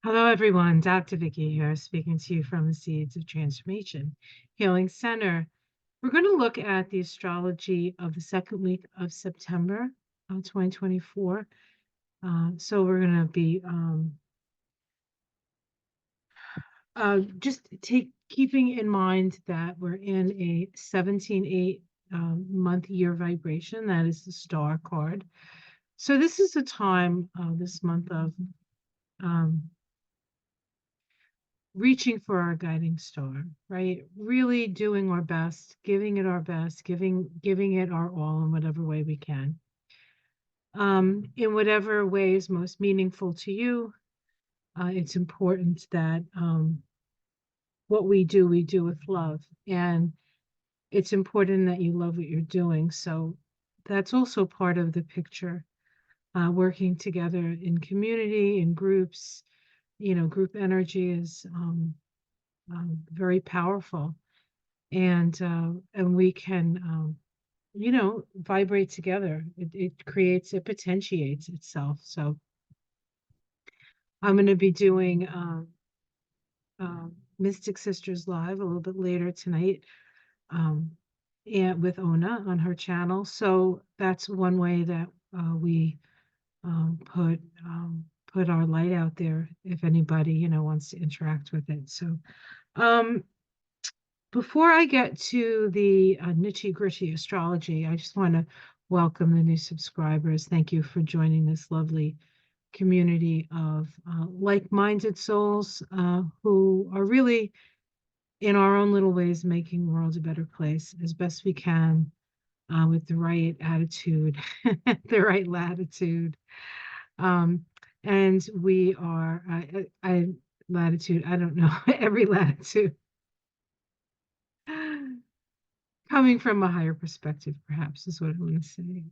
Hello, everyone. Dr. Vicky here, speaking to you from the Seeds of Transformation Healing Center. We're going to look at the astrology of the second week of September 2024. So we're going to be just keeping in mind that we're in a 17-8 month year vibration. That is the star card. So this is a time this month of um, reaching for our guiding star, right? Really doing our best, giving it our best, giving it our all in whatever way we can. In whatever way is most meaningful to you, it's important that what we do with love. And it's important that you love what you're doing. So that's also part of the picture. Working together in community, in groups, group energy is very powerful, and we can vibrate together. It potentiates itself. So I'm going to be doing Mystic Sisters live a little bit later tonight, um, and with Ona on her channel. So that's one way that we put our light out there if anybody wants to interact with it. So um before I get to the nitty-gritty astrology, I just want to welcome the new subscribers. Thank you for joining this lovely community of like-minded souls who are really, in our own little ways, making the world a better place as best we can, with the right attitude, the right latitude. Um, and we are, latitude, I don't know, every latitude. Coming from a higher perspective, perhaps, is what I want to say.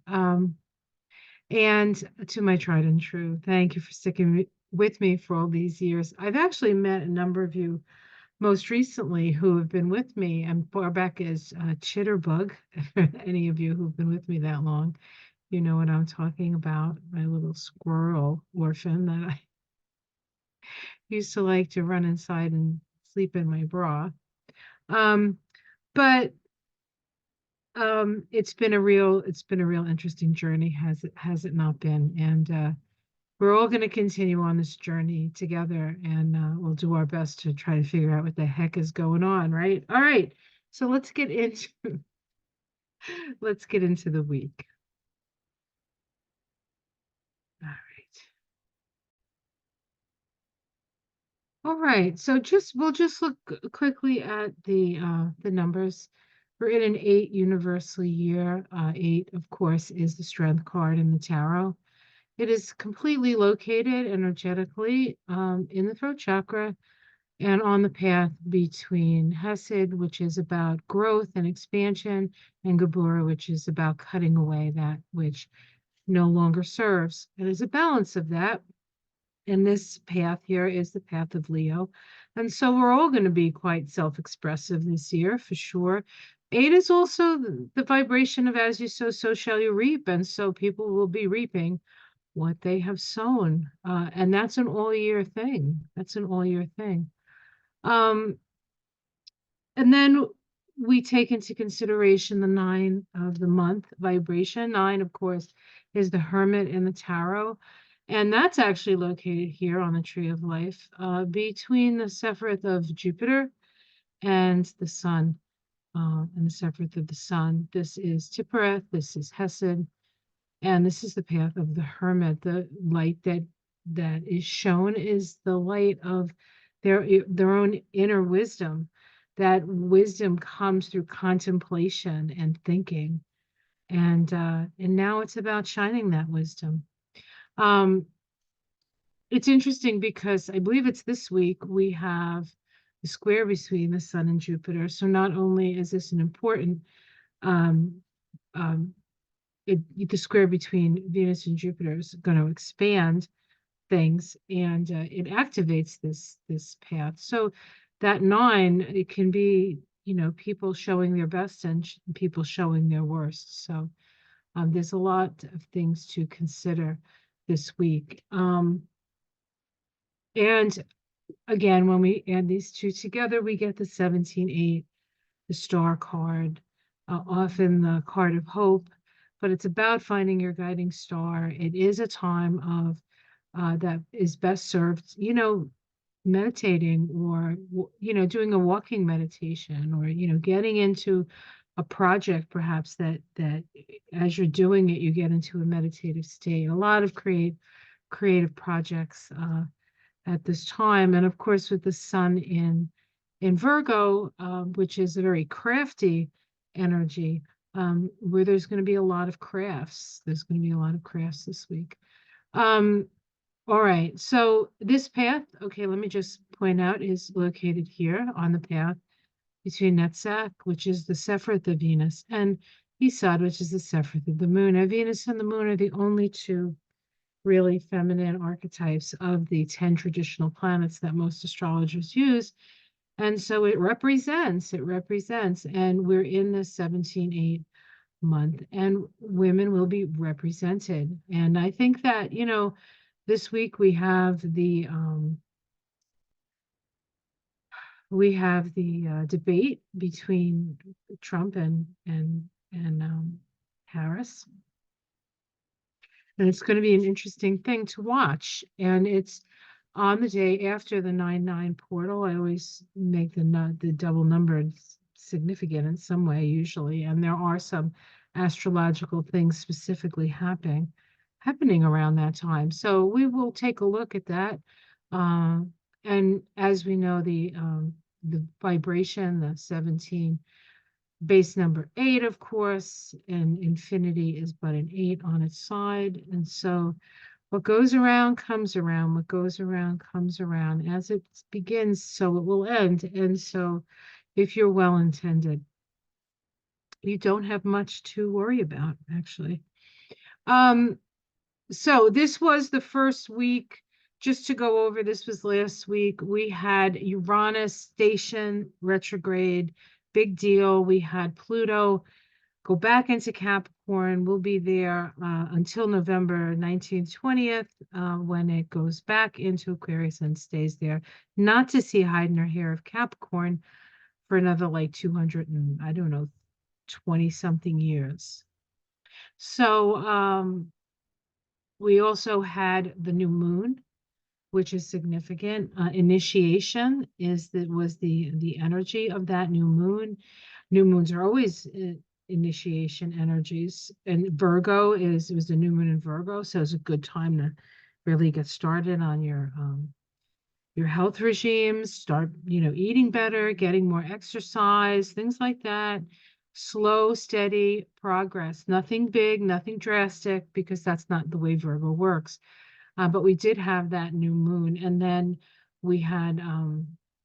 And to my tried and true, thank you for sticking with me for all these years. I've actually met a number of you most recently who have been with me, and far back as Chitterbug. Any of you who've been with me that long, you know what I'm talking about. My little squirrel orphan that I used to like to run inside and sleep in my bra. Um, but it's been a real interesting journey, has it not been? And we're all going to continue on this journey together, and we'll do our best to try to figure out what the heck is going on, right? All right, so let's get into let's get into the week. All right. All right, so we'll just look quickly at the numbers. We're in an 8 universal year. 8, of course, is the strength card in the tarot. It is completely located energetically in the throat chakra and on the path between Hesed, which is about growth and expansion, and Gabura, which is about cutting away that which no longer serves. It is a balance of that. And this path here is the path of Leo. And so we're all going to be quite self-expressive this year, for sure. 8 is also the vibration of as you sow, so shall you reap. And so people will be reaping what they have sown. And that's an all year thing. That's an all year thing. Um, and then we take into consideration the 9 of the month vibration. 9, of course, is the Hermit in the tarot. And that's actually located here on the Tree of Life, between the Sephiroth of Jupiter and the Sun, and the Sephiroth of the Sun. This is Tiphereth, this is Hesed, and this is the path of the Hermit. The light that is shown is the light of their own inner wisdom. That wisdom comes through contemplation and thinking, and now it's about shining that wisdom. Um, it's interesting because I believe it's this week we have the square between the Sun and Jupiter. So not only is this an important um, um, the square between Venus and Jupiter is going to expand things, and it activates this path. So that 9, it can be people showing their best and people showing their worst. So there's a lot of things to consider this week. And again, when we add these two together, we get the 17-8, the star card, often the card of hope, but it's about finding your guiding star. It is a time of that is best served, meditating, or doing a walking meditation, or getting into a project perhaps that as you're doing it you get into a meditative state. A lot of creative projects at this time. And of course, with the sun in Virgo, which is a very crafty energy, where there's going to be a lot of crafts. There's going to be a lot of crafts this week. Um, all right, so this path, okay, let me just point out, is located here on the path between Netzach, which is the Sephiroth of Venus, and Isad, which is the Sephiroth of the Moon. Now, Venus and the Moon are the only two really feminine archetypes of the 10 traditional planets that most astrologers use. And so it represents, and we're in the 17-8 month, and women will be represented. And I think that, this week we have the debate between Trump and Harris. And it's going to be an interesting thing to watch. And it's on the day after the 9-9 portal. I always make the double number significant in some way, usually. And there are some astrological things specifically happening around that time. So we will take a look at that. And as we know, the vibration, the 17 base number 8, of course, and infinity is but an 8 on its side. And so what goes around comes around, what goes around comes around. As it begins, so it will end. And so if you're well intended, you don't have much to worry about, actually. So this was the first week. Just to go over, this was last week. We had Uranus station retrograde, big deal. We had Pluto go back into Capricorn. We'll be there until November 19th, 20th, when it goes back into Aquarius and stays there. Not to see hide nor hair of Capricorn for another like 200 and I don't know, 20 something years. So we also had the new moon, which is significant. Initiation was the energy of that new moon. New moons are always initiation energies, and Virgo was the new moon in Virgo, so it's a good time to really get started on your health regimes. Start eating better, getting more exercise, things like that. Slow, steady progress. Nothing big, nothing drastic, because that's not the way Virgo works. But we did have that new moon. And then we had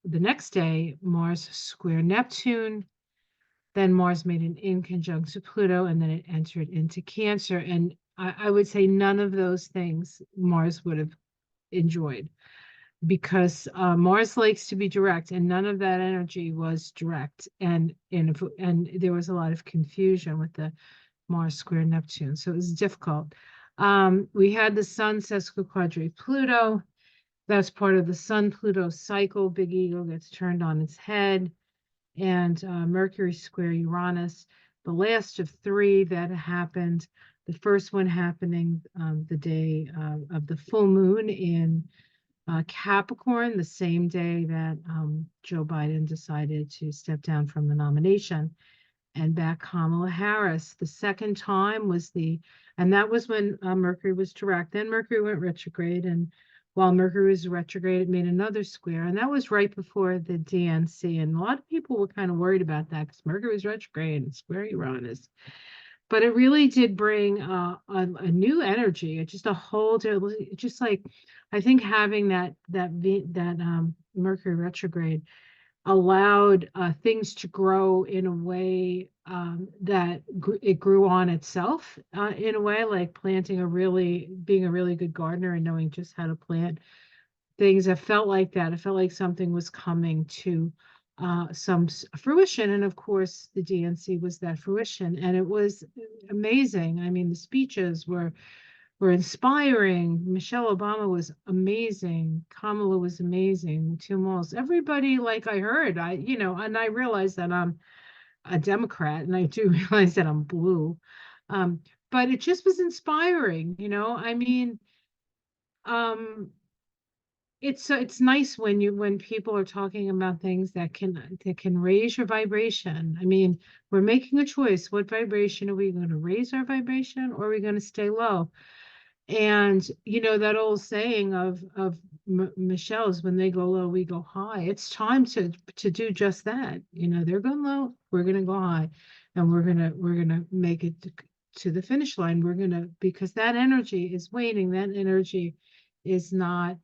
the next day, Mars square Neptune. Then Mars made an in conjunct to Pluto, and then it entered into Cancer. And I would say none of those things Mars would have enjoyed, because Mars likes to be direct, and none of that energy was direct. And there was a lot of confusion with the Mars square Neptune. So it was difficult. We had the Sun sesquiquadrate Pluto. That's part of the Sun-Pluto cycle. Big ego gets turned on its head. And Mercury square Uranus, the last of three that happened. The first one happening the day of the full moon in Capricorn, the same day that Joe Biden decided to step down from the nomination and back Kamala Harris. The second time and that was when Mercury was direct. Then Mercury went retrograde, and while Mercury was retrograde, it made another square, and that was right before the DNC. And a lot of people were kind of worried about that because Mercury was retrograde and square Uranus. But it really did bring a new energy, just a whole, just like I think having that Mercury retrograde allowed things to grow in a way that it grew on itself, in a way like being a really good gardener and knowing just how to plant things. It felt like that. It felt like something was coming to some fruition. And of course, the DNC was that fruition. And it was amazing. I mean, the speeches were were inspiring. Michelle Obama was amazing. Kamala was amazing. Tim Walz, everybody, like I heard, and I realized that I'm a Democrat, and I do realize that I'm blue. Um, but it just was inspiring, I mean, um, it's nice when people are talking about things that can raise your vibration. I mean, we're making a choice. What vibration are we going to raise our vibration, or are we going to stay low? And that old saying of Michelle's, when they go low, we go high. It's time to do just that. They're going low, we're going to go high, and we're gonna make it to the finish line. Because that energy is waning. That energy is not.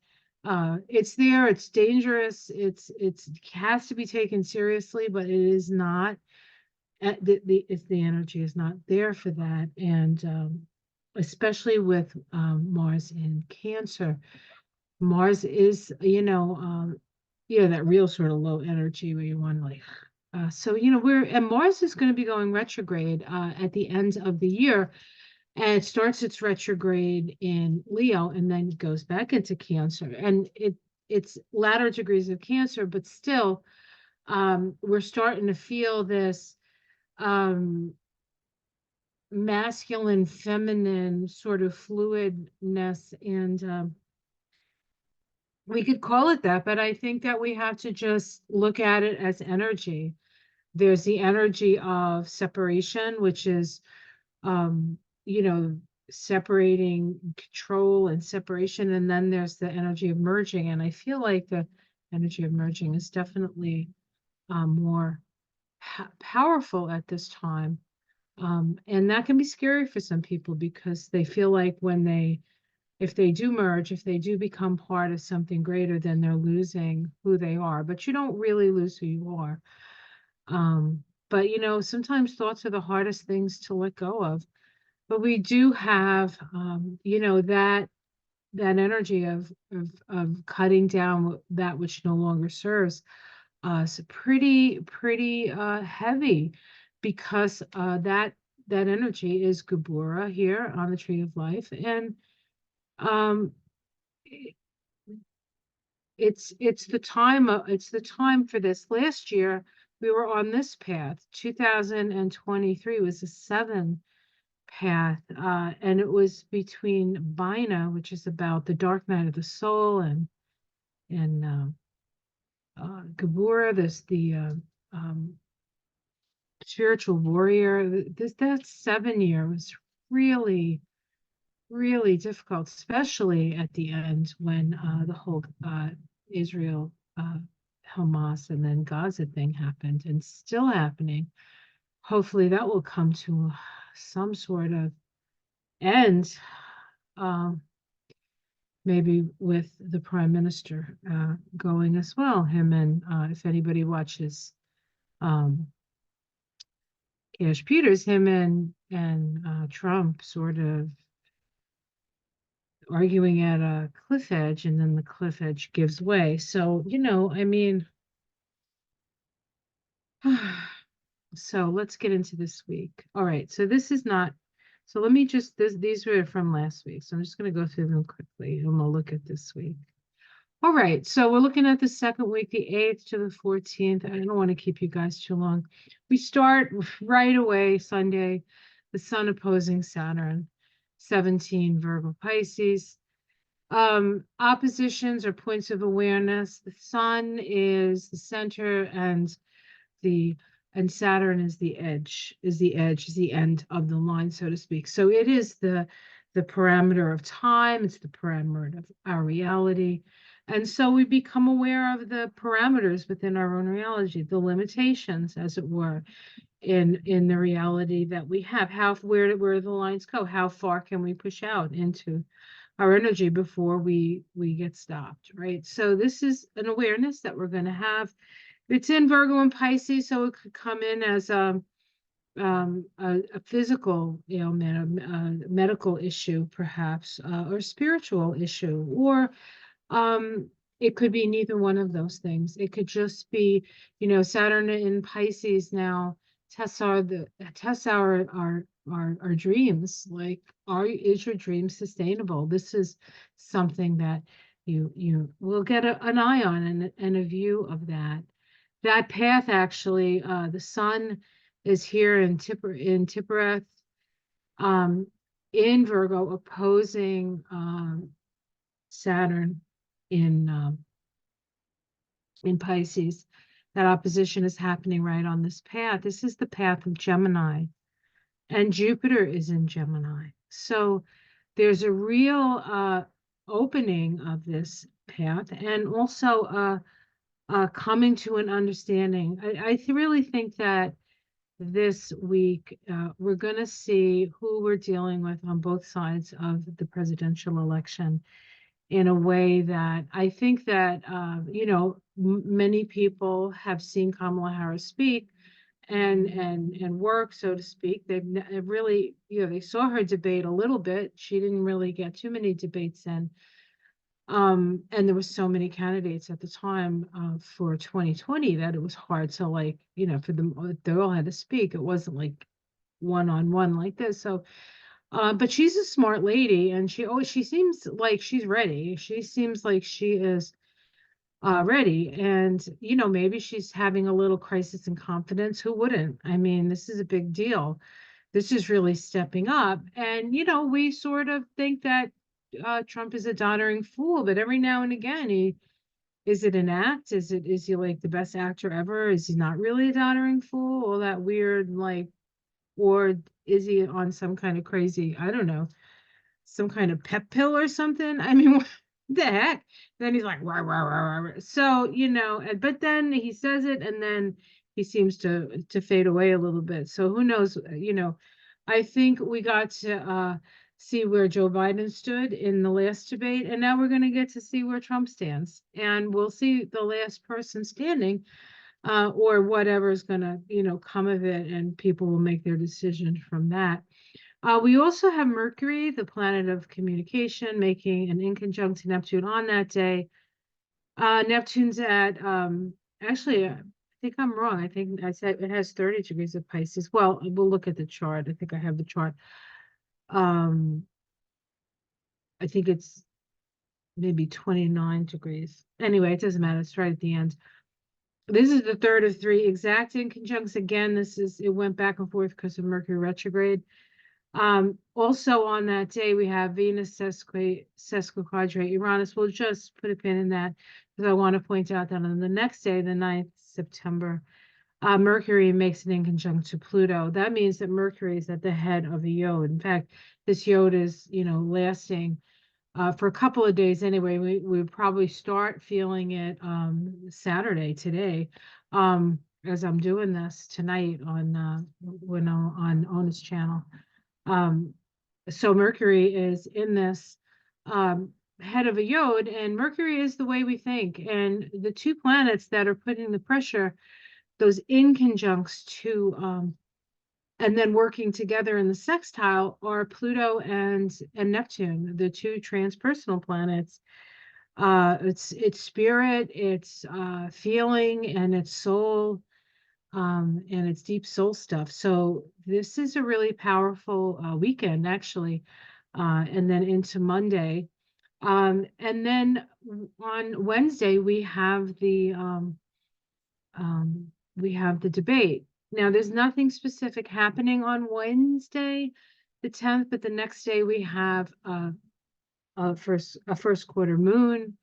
It's there. It's dangerous. It has to be taken seriously, but it is not. The energy is not there for that, and especially with Mars in Cancer. Mars is, that real sort of low energy where you want to like. So and Mars is going to be going retrograde at the end of the year, and it starts its retrograde in Leo and then goes back into Cancer, and it's latter degrees of Cancer, but still, we're starting to feel this. Um, Masculine, feminine sort of fluidness, and we could call it that, but I think that we have to just look at it as energy. There's the energy of separation, which is, um, you know, separating control and separation, and then there's the energy of merging, and I feel like the energy of merging is definitely more powerful at this time. And that can be scary for some people because they feel like if they do merge, if they do become part of something greater, then they're losing who they are. But you don't really lose who you are. But sometimes thoughts are the hardest things to let go of. But we do have, that energy of cutting down that which no longer serves us pretty heavy, because that energy is Gabura here on the Tree of Life, and um, it's the time for this. Last year we were on this path. 2023 was a 7 path, and it was between Bina, which is about the dark night of the soul, and Gabura, this the spiritual warrior. That 7 year was really, really difficult, especially at the end when the whole Israel, Hamas, and then Gaza thing happened, and still happening. Hopefully that will come to some sort of end, um, maybe with the prime minister going as well. Him and if anybody watches um, Cash Peters, him and Trump sort of arguing at a cliff edge, and then the cliff edge gives way. So, I mean, so let's get into this week. All right, so this is not, so let me just, these were from last week, so I'm just going to go through them quickly, and we'll look at this week. All right, so we're looking at the second week, the 8th to the 14th. I don't want to keep you guys too long. We start right away, Sunday, the Sun opposing Saturn, 17 Virgo Pisces. Oppositions or points of awareness. The Sun is the center, the and Saturn is the edge, is the end of the line, so to speak. So it is the parameter of time, it's the parameter of our reality. And so we become aware of the parameters within our own reality, the limitations, as it were, in the reality that we have. Where the lines go? How far can we push out into our energy before we get stopped, right? So this is an awareness that we're going to have. It's in Virgo and Pisces, so it could come in as a physical ailment, a medical issue, perhaps, or spiritual issue, or it could be neither one of those things. It could just be, Saturn in Pisces now tests our dreams. Like, is your dream sustainable? This is something that you will get an eye on and a view of that. That path actually, the sun is here in Tippereth, um, in Virgo, opposing Saturn in in Pisces. That opposition is happening right on this path. This is the path of Gemini, and Jupiter is in Gemini. So there's a real opening of this path, and also coming to an understanding. I really think that this week we're going to see who we're dealing with on both sides of the presidential election in a way that I think that, many people have seen Kamala Harris speak and work, so to speak. They've really, they saw her debate a little bit. She didn't really get too many debates in. And there was so many candidates at the time for 2020 that it was hard to, like, for them, they all had to speak. It wasn't like one-on-one like this. So but she's a smart lady, and she seems like she's ready. She seems like she is ready, and maybe she's having a little crisis in confidence. Who wouldn't? I mean, this is a big deal. This is really stepping up, and we sort of think that Trump is a doddering fool, but every now and again, is it an act? Is he like the best actor ever? Is he not really a doddering fool? All that weird, like, or is he on some kind of crazy, I don't know, some kind of pep pill or something? I mean, what the heck? Then he's like, rah, rah, rah, rah. So, but then he says it, and then he seems to fade away a little bit. So who knows? I think we got to see where Joe Biden stood in the last debate, and now we're going to get to see where Trump stands. And we'll see the last person standing, or whatever is going to, come of it, and people will make their decision from that. We also have Mercury, the planet of communication, making an inconjunct to Neptune on that day. Neptune's at, actually, I think I'm wrong. I think I said it has 30 degrees of Pisces. Well, we'll look at the chart. I think I have the chart. I think it's maybe 29 degrees. Anyway, it doesn't matter. It's right at the end. This is the third of three exact inconjuncts. Again, it went back and forth because of Mercury retrograde. Also on that day, we have Venus sesquiquadrate Uranus. We'll just put a pin in that because I want to point out that on the next day, the 9th September, Mercury makes an inconjunct to Pluto. That means that Mercury is at the head of a yod. In fact, this yod is, lasting for a couple of days anyway. We would probably start feeling it Saturday, today, as I'm doing this tonight on on Ona's channel. So Mercury is in this head of a yod, and Mercury is the way we think. And the two planets that are putting the pressure, those inconjuncts to and then working together in the sextile, are Pluto and Neptune, the two transpersonal planets. It's spirit, it's feeling, and it's soul, and it's deep soul stuff. So this is a really powerful weekend, actually, and then into Monday. And then on Wednesday we have the debate. Now, there's nothing specific happening on Wednesday, the 10th, but the next day we have a first quarter moon.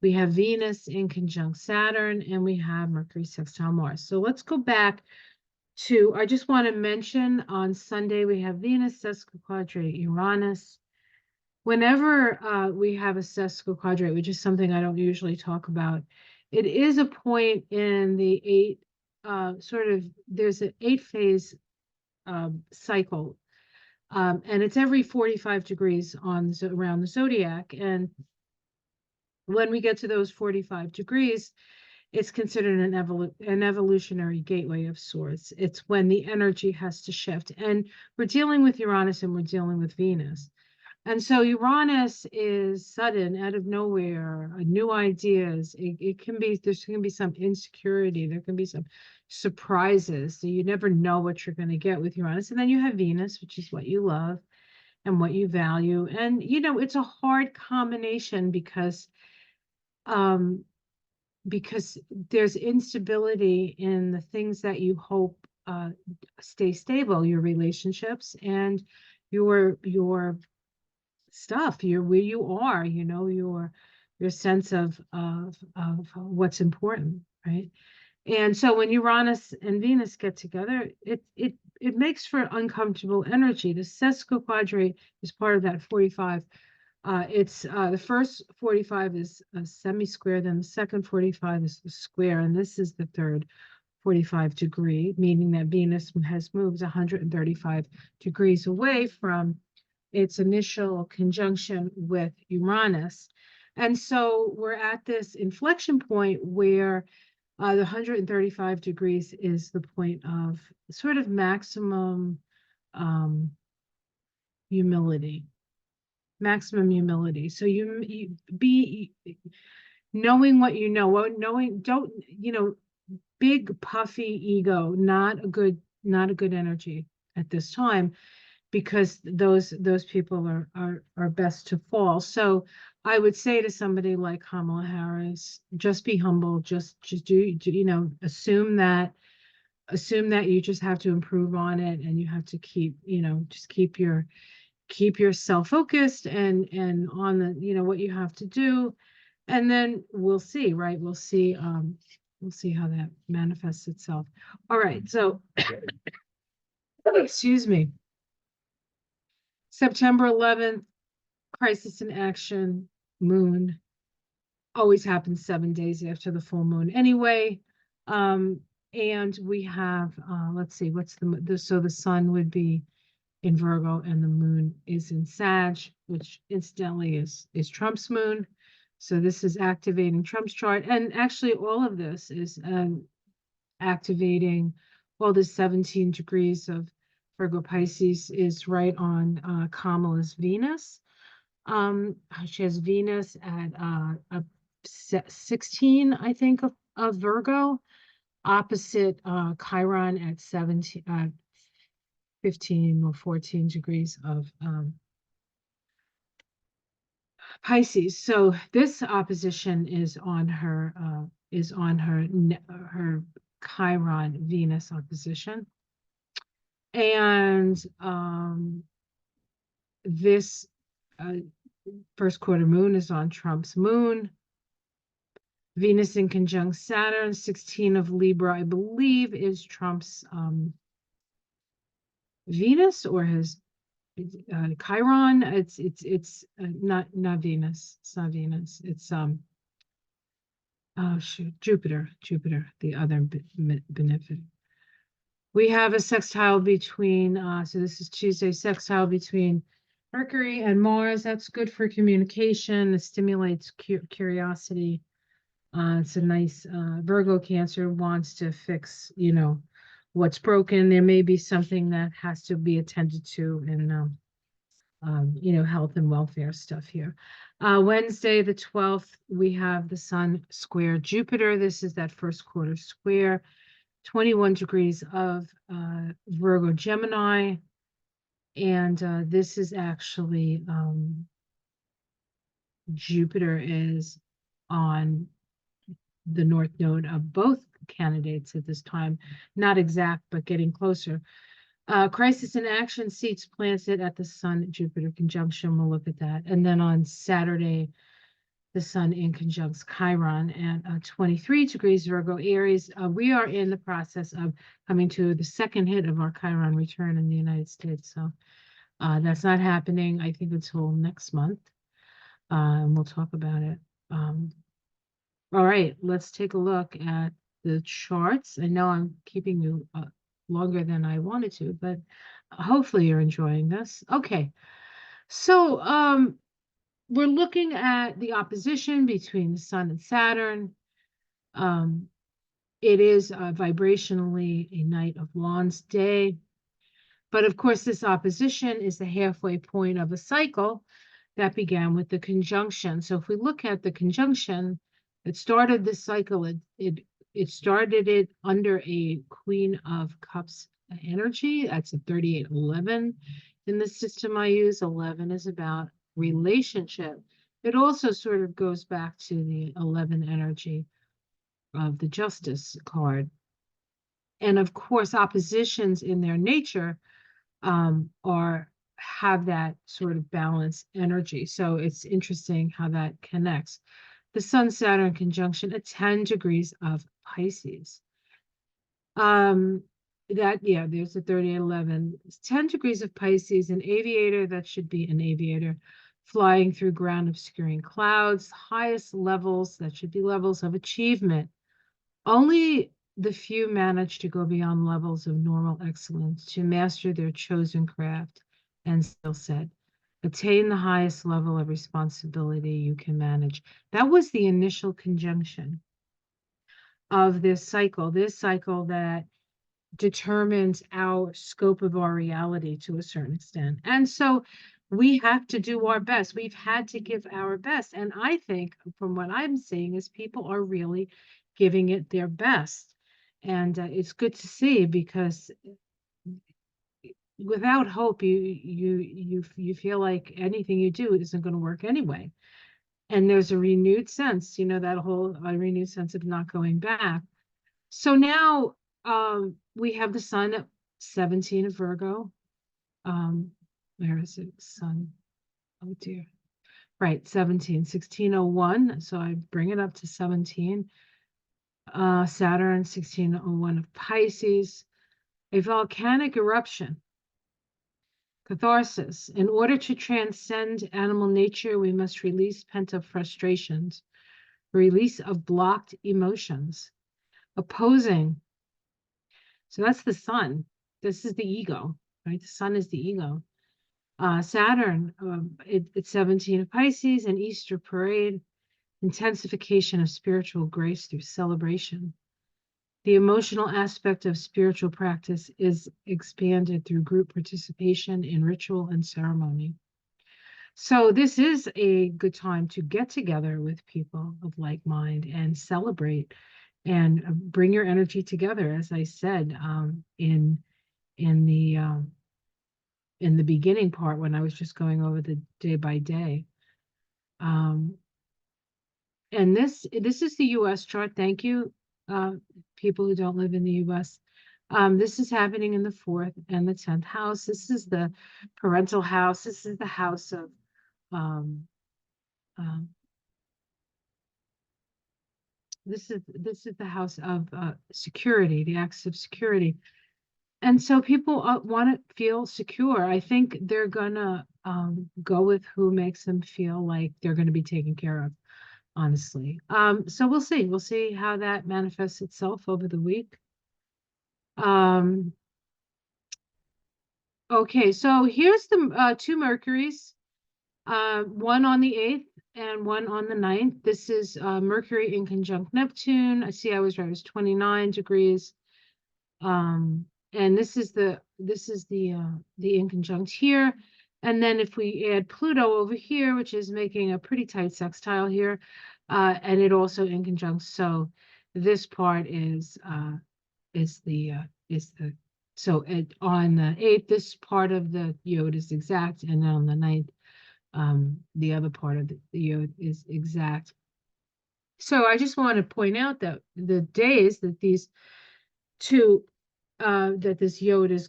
We have Venus in conjunct Saturn, and we have Mercury sextile Mars. So let's go back to, I just want to mention on Sunday, we have Venus sesquiquadrate Uranus. Whenever we have a sesquiquadrate, which is something I don't usually talk about, it is a point in the there's an 8-phase cycle, and it's every 45 degrees around the zodiac. And when we get to those 45 degrees, it's considered an evolutionary gateway of sorts. It's when the energy has to shift. And we're dealing with Uranus and we're dealing with Venus. And so Uranus is sudden, out of nowhere, new ideas. It can be, there's going to be some insecurity. There can be some surprises. So you never know what you're going to get with Uranus. And then you have Venus, which is what you love and what you value. And, you know, it's a hard combination um, because there's instability in the things that you hope stay stable, your relationships and your stuff, your where you are, you know, your sense of what's important, right? And so when Uranus and Venus get together, it makes for uncomfortable energy. The sesquiquadrate is part of that 45. It's the first 45 is a semi-square, then the second 45 is the square, and this is the third 45 degree, meaning that Venus has moved 135 degrees away from its initial conjunction with Uranus. And so we're at this inflection point where the 135 degrees is the point of sort of maximum um, humility, maximum humility. So you be knowing what you know, knowing, don't, you know, big puffy ego, not a good energy at this time, because those people are best to fall. So I would say to somebody like Kamala Harris, just be humble, just do, you know, assume that you just have to improve on it, and you have to keep, you know, just keep yourself focused and on the, you know, what you have to do. And then we'll see, right? We'll see how that manifests itself. All right, so excuse me. September 11th, crisis in action, moon. Always happens 7 days after the full moon anyway. And we have, let's see, what's so the sun would be in Virgo and the moon is in Sag, which incidentally is Trump's moon. So this is activating Trump's chart. And actually all of this is activating all the 17 degrees of Virgo Pisces is right on Kamala's Venus. She has Venus at a 16, I think, of Virgo, opposite Chiron at 17, 15 or 14 degrees of Pisces. So this opposition is on her her Chiron Venus opposition. And this first quarter moon is on Trump's moon. Venus in conjunct Saturn, 16 of Libra, I believe, is Trump's Venus or his Chiron. It's not Venus. It's not Venus. It's oh shoot, Jupiter, the other benefic. We have a sextile between so this is Tuesday, sextile between Mercury and Mars. That's good for communication. It stimulates curiosity. It's a nice Virgo Cancer wants to fix, you know, what's broken. There may be something that has to be attended to in, you know, health and welfare stuff here. Wednesday, the 12th, we have the Sun square Jupiter. This is that first quarter square, 21 degrees of Virgo Gemini. And this is actually Jupiter is on the north node of both candidates at this time. Not exact, but getting closer. Crisis in action seats planted at the Sun-Jupiter conjunction. We'll look at that. And then on Saturday, the Sun in conjuncts Chiron at 23 degrees Virgo Aries. We are in the process of coming to the second hit of our Chiron return in the United States. So that's not happening, I think, until next month. And we'll talk about it. All right, let's take a look at the charts. I know I'm keeping you longer than I wanted to, but hopefully you're enjoying this. Okay, so we're looking at the opposition between the Sun and Saturn. It is vibrationally a Knight of Wands day, But of course, this opposition is the halfway point of a cycle that began with the conjunction. So if we look at the conjunction, it started this cycle, it started it under a Queen of Cups energy. That's a 3811 in the system I use. 11 is about relationship. It also sort of goes back to the 11 energy of the Justice card. And of course, oppositions in their nature are have that sort of balanced energy. So it's interesting how that connects. The Sun-Saturn conjunction at 10 degrees of Pisces. Yeah, there's a 3811. 10 degrees of Pisces, an aviator, that should be an aviator, flying through ground obscuring clouds, highest levels, that should be levels of achievement. Only the few manage to go beyond levels of normal excellence to master their chosen craft and skill set. Attain the highest level of responsibility you can manage. That was the initial conjunction of this cycle that determines our scope of our reality to a certain extent. And so we have to do our best. We've had to give our best. And I think from what I'm seeing is people are really giving it their best. And it's good to see, because without hope, you feel like anything you do isn't going to work anyway. And there's a renewed sense, that whole renewed sense of not going back. So now we have the sun at 17 of Virgo. Where is it? Sun. Oh dear. Right, 17, 1601. So I bring it up to 17. Saturn, 1601 of Pisces. A volcanic eruption. Catharsis. In order to transcend animal nature, we must release pent-up frustrations, release of blocked emotions. Opposing. So that's the sun. This is the ego, right? The sun is the ego. Saturn, it's 17 of Pisces, an Easter parade, intensification of spiritual grace through celebration. The emotional aspect of spiritual practice is expanded through group participation in ritual and ceremony. So this is a good time to get together with people of like mind and celebrate and bring your energy together. As I said, in the beginning part, when I was just going over the day by day. And this is the U.S. chart. Thank you, people who don't live in the U.S. This is happening in the 4th and the 10th house. This is the parental house. This is the house of this is the house of security, the axis of security. And so people want to feel secure. I think they're gonna go with who makes them feel like they're going to be taken care of, honestly. So we'll see. We'll see how that manifests itself over the week. Okay, so here's the 2 Mercuries, one on the 8th and one on the 9th. This is Mercury in conjunct Neptune. I see I was right, it was 29 degrees. And this is the in conjunct here. And then if we add Pluto over here, which is making a pretty tight sextile here, and it also in conjunct. So this part is so on the 8th, this part of the yod is exact, and then on the 9th, the other part of the yod is exact. So I just want to point out that the days that these two that this yod is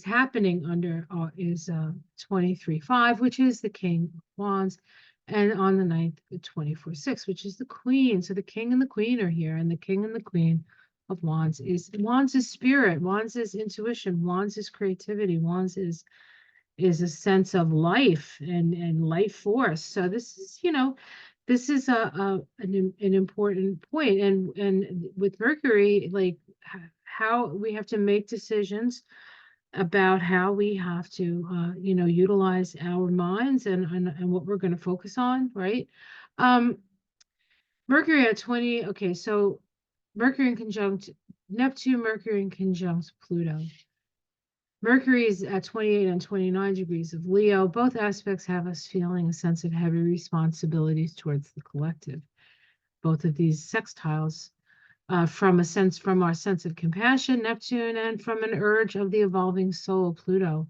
happening under is 23-5, which is the King of Wands, and on the 9th, the 24-6, which is the Queen. So the King and the Queen are here, and the King and the Queen of Wands is spirit, Wands is intuition, Wands is creativity, Wands is a sense of life and life force. So this is, this is an important point. And with Mercury, like how we have to make decisions about how we have to utilize our minds and what we're going to focus on, right? Mercury at 20. Okay, so Mercury in conjunct Neptune, Mercury in conjunct Pluto. Mercury is at 28 and 29 degrees of Leo. Both aspects have us feeling a sense of heavy responsibilities towards the collective. Both of these sextiles, from our sense of compassion, Neptune, and from an urge of the evolving soul, Pluto.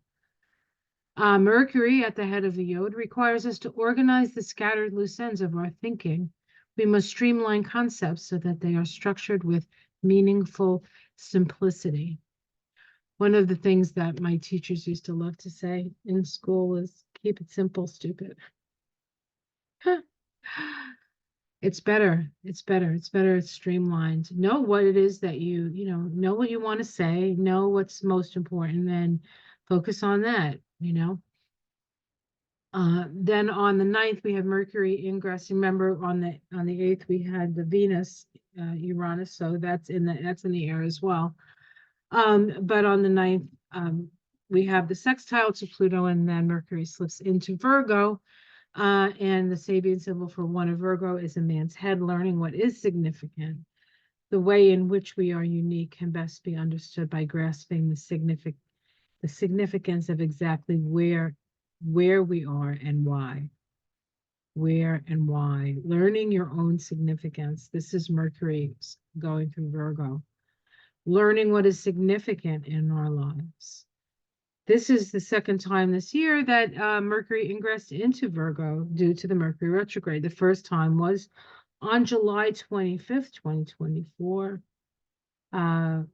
Mercury at the head of the yod requires us to organize the scattered loose ends of our thinking. We must streamline concepts so that they are structured with meaningful simplicity. One of the things that my teachers used to love to say in school is keep it simple, stupid. It's better. It's better. It's better. It's streamlined. Know what it is that know what you want to say, know what's most important, and focus on that, Then on the 9th, we have Mercury ingress. Remember, on the 8th, we had the Venus, Uranus, so that's in the air as well. But on the 9th, we have the sextile to Pluto, and then Mercury slips into Virgo. And the Sabian symbol for one of Virgo is a man's head, learning what is significant. The way in which we are unique can best be understood by grasping the significance of exactly where we are and why. Where and why. Learning your own significance. This is Mercury going through Virgo. Learning what is significant in our lives. This is the second time this year that Mercury ingressed into Virgo due to the Mercury retrograde. The first time was on July 25th, 2024.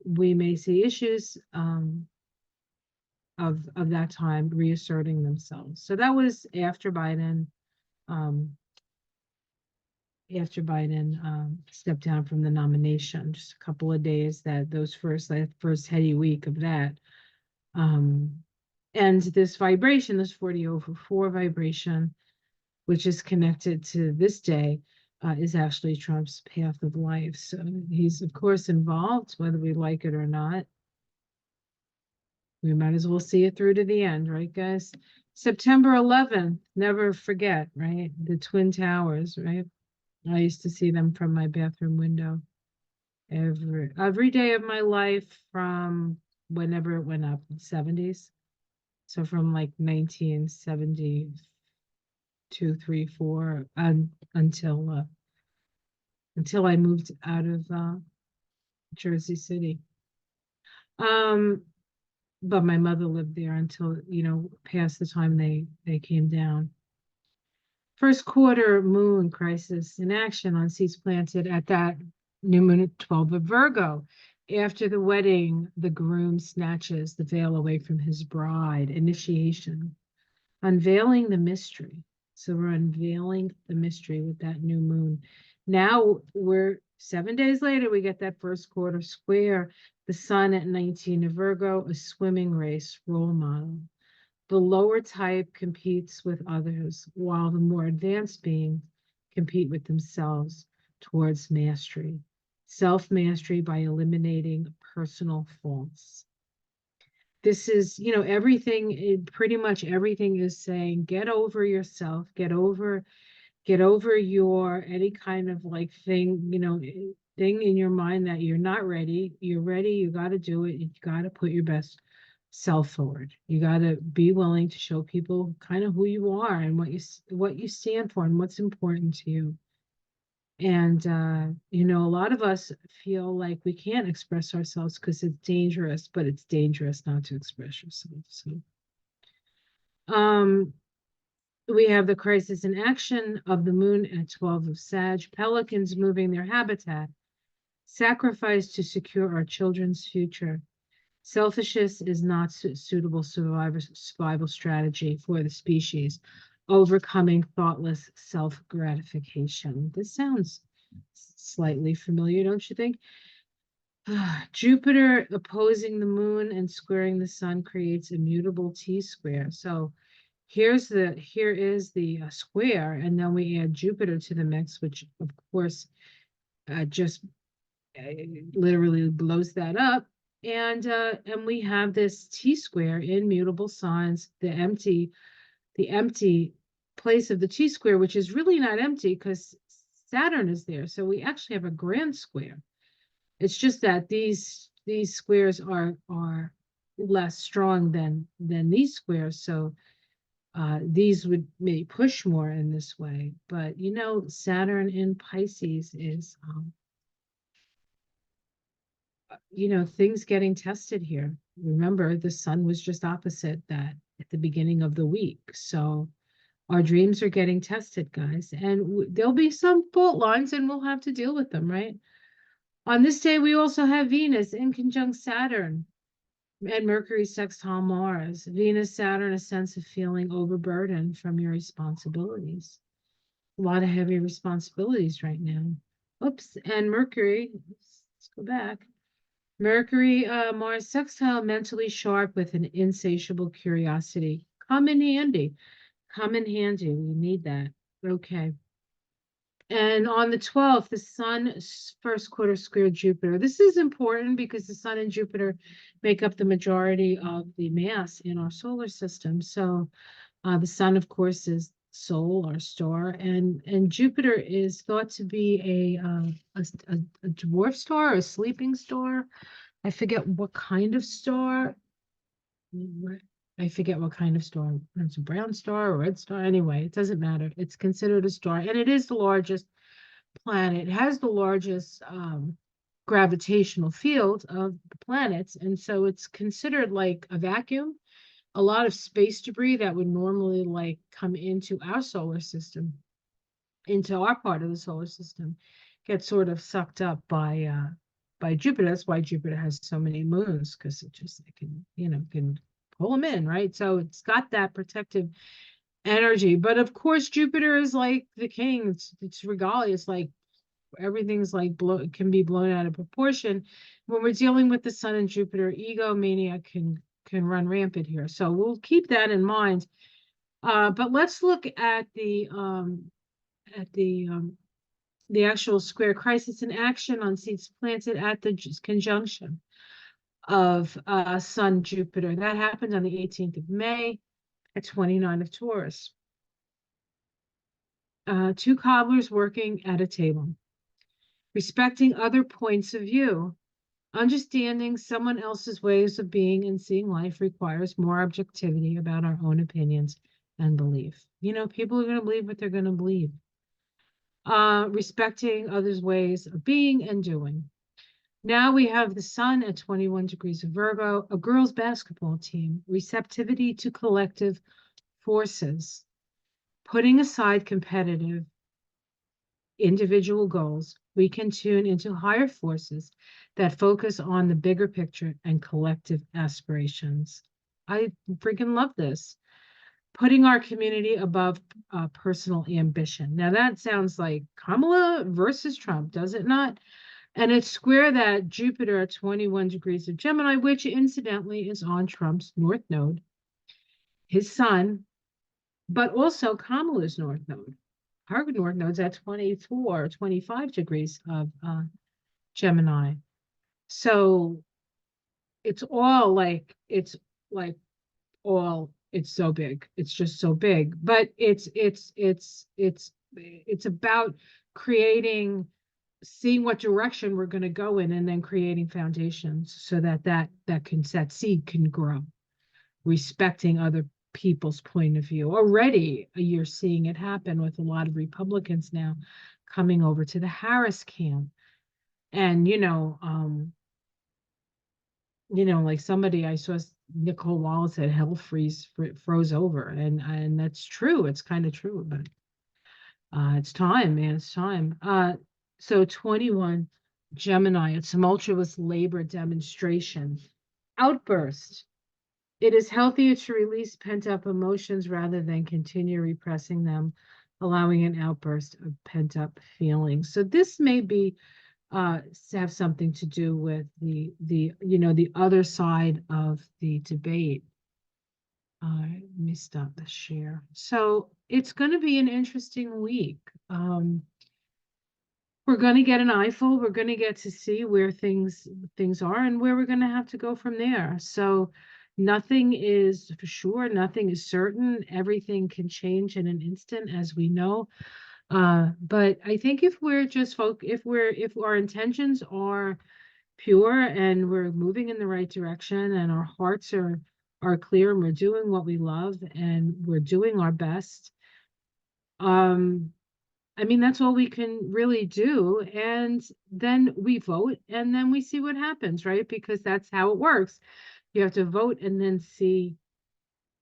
We may see issues of that time reasserting themselves. So that was after Biden stepped down from the nomination. Just a couple of days that first heady week of that. And this vibration, this 40/4 vibration, which is connected to this day, is actually Trump's path of life. So he's, of course, involved, whether we like it or not. We might as well see it through to the end, right, guys? September 11th, never forget, right? The Twin Towers, right? I used to see them from my bathroom window every day of my life from whenever it went up, 70s. So from like 1972, 3, 4, until I moved out of Jersey City. But my mother lived there until, past the time they came down. First quarter moon crisis in action on seeds planted at that new moon at 12 of Virgo. After the wedding, the groom snatches the veil away from his bride. Initiation. Unveiling the mystery. So we're unveiling the mystery with that new moon. Now we're 7 days later, we get that first quarter square. The sun at 19 of Virgo, a swimming race role model. The lower type competes with others, while the more advanced beings compete with themselves towards mastery. Self-mastery by eliminating personal faults. This is, everything, pretty much everything is saying, get over yourself, get over your, any kind of like thing, thing in your mind that you're not ready. You're ready, you got to do it. You got to put your best self forward. You got to be willing to show people kind of who you are and what you stand for and what's important to you. And, a lot of us feel like we can't express ourselves because it's dangerous, but it's dangerous not to express yourself. So, we have the crisis in action of the moon at 12 of Sag, pelicans moving their habitat, sacrifice to secure our children's future. Selfishness is not suitable survival strategy for the species. Overcoming thoughtless self-gratification. This sounds slightly familiar, don't you think? Jupiter opposing the moon and squaring the sun creates a mutable T-square. So here is the square, and then we add Jupiter to the mix, which of course just literally blows that up. And we have this T-square in mutable signs, the empty place of the T-square, which is really not empty because Saturn is there. So we actually have a grand square. It's just that these squares are less strong than these squares. So these would maybe push more in this way. But you know, Saturn in Pisces is you know, things getting tested here. Remember, the sun was just opposite that at the beginning of the week. So our dreams are getting tested, guys, and there'll be some fault lines and we'll have to deal with them, right? On this day, we also have Venus in conjunct Saturn and Mercury sextile Mars. Venus, Saturn, a sense of feeling overburdened from your responsibilities. A lot of heavy responsibilities right now. Oops, and Mercury, let's go back. Mercury, Mars sextile, mentally sharp with an insatiable curiosity. Come in handy. Come in handy. We need that. Okay. And on the 12th, the sun first quarter square Jupiter. This is important because the sun and Jupiter make up the majority of the mass in our solar system. So the sun, of course, is soul, our star, and Jupiter is thought to be a dwarf star, a sleeping star. I forget what kind of star. I forget what kind of star. It's a brown star or red star. Anyway, it doesn't matter. It's considered a star, and it is the largest planet. It has the largest gravitational field of the planets, and so it's considered like a vacuum. A lot of space debris that would normally like come into our solar system, into our part of the solar system, gets sort of sucked up by Jupiter. That's why Jupiter has so many moons, because it can, you know, can pull them in, right? So it's got that protective energy. But of course, Jupiter is like the king. It's regalia. It's like everything's like can be blown out of proportion. When we're dealing with the Sun and Jupiter, egomania can run rampant here. So we'll keep that in mind. But let's look at at the actual square crisis in action on seeds planted at the conjunction of Sun Jupiter. That happened on the 18th of May at 29 of Taurus. Two cobblers working at a table, respecting other points of view. Understanding someone else's ways of being and seeing life requires more objectivity about our own opinions and belief. You know, people are going to believe what they're going to believe. Respecting others' ways of being and doing. Now we have the sun at 21 degrees of Virgo, a girls' basketball team, receptivity to collective forces, putting aside competitive individual goals, we can tune into higher forces that focus on the bigger picture and collective aspirations. I freaking love this. Putting our community above personal ambition. Now that sounds like Kamala versus Trump, does it not? And it's square that Jupiter at 21 degrees of Gemini, which incidentally is on Trump's north node, his sun, but also Kamala's north node. Her north node's at 24, 25 degrees of Gemini. So it's like all, it's so big. It's just so big. But it's about creating, seeing what direction we're going to go in, and then creating foundations so that seed can grow, respecting other people's point of view. Already you're seeing it happen with a lot of Republicans now coming over to the Harris camp. And like somebody I saw, Nicole Wallace said, hell froze over, and that's true. It's kind of true, but it's time, man. It's time. So 21 Gemini, a tumultuous labor demonstration, outburst. It is healthier to release pent-up emotions rather than continue repressing them, allowing an outburst of pent-up feelings. So this may be have something to do with the other side of the debate. Let me stop the share. So it's going to be an interesting week. We're going to get an eyeful. We're going to get to see where things are and where we're going to have to go from there. So nothing is for sure. Nothing is certain. Everything can change in an instant, as we know. But I think if we're just if our intentions are pure and we're moving in the right direction and our hearts are clear and we're doing what we love and we're doing our best. Um, I mean, that's all we can really do. And then we vote and then we see what happens, right? Because that's how it works. You have to vote and then see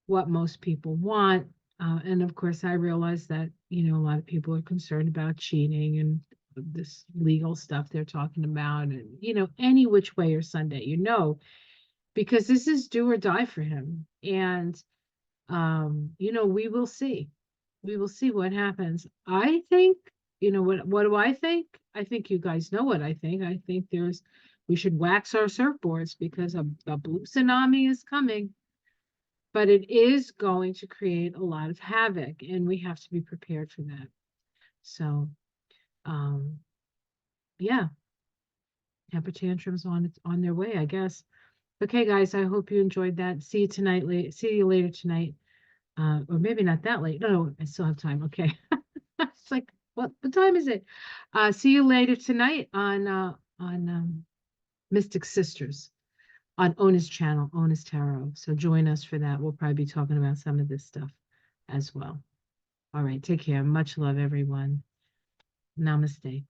what most people want. And of course, I realize that, a lot of people are concerned about cheating and this legal stuff they're talking about, and, any which way or Sunday, because this is do or die for him. And, we will see. We will see what happens. I think, what do I think? I think you guys know what I think. I think we should wax our surfboards because a blue tsunami is coming, but it is going to create a lot of havoc and we have to be prepared for that. So, um, yeah, temper tantrums on their way, I guess. Okay, guys, I hope you enjoyed that. See you tonight. See you later tonight. Or maybe not that late. No, I still have time. Okay. It's like, what time is it? See you later tonight on Mystic Sisters on Ona's channel, Ona's Tarot. So join us for that. We'll probably be talking about some of this stuff as well. All right, take care. Much love, everyone. Namaste.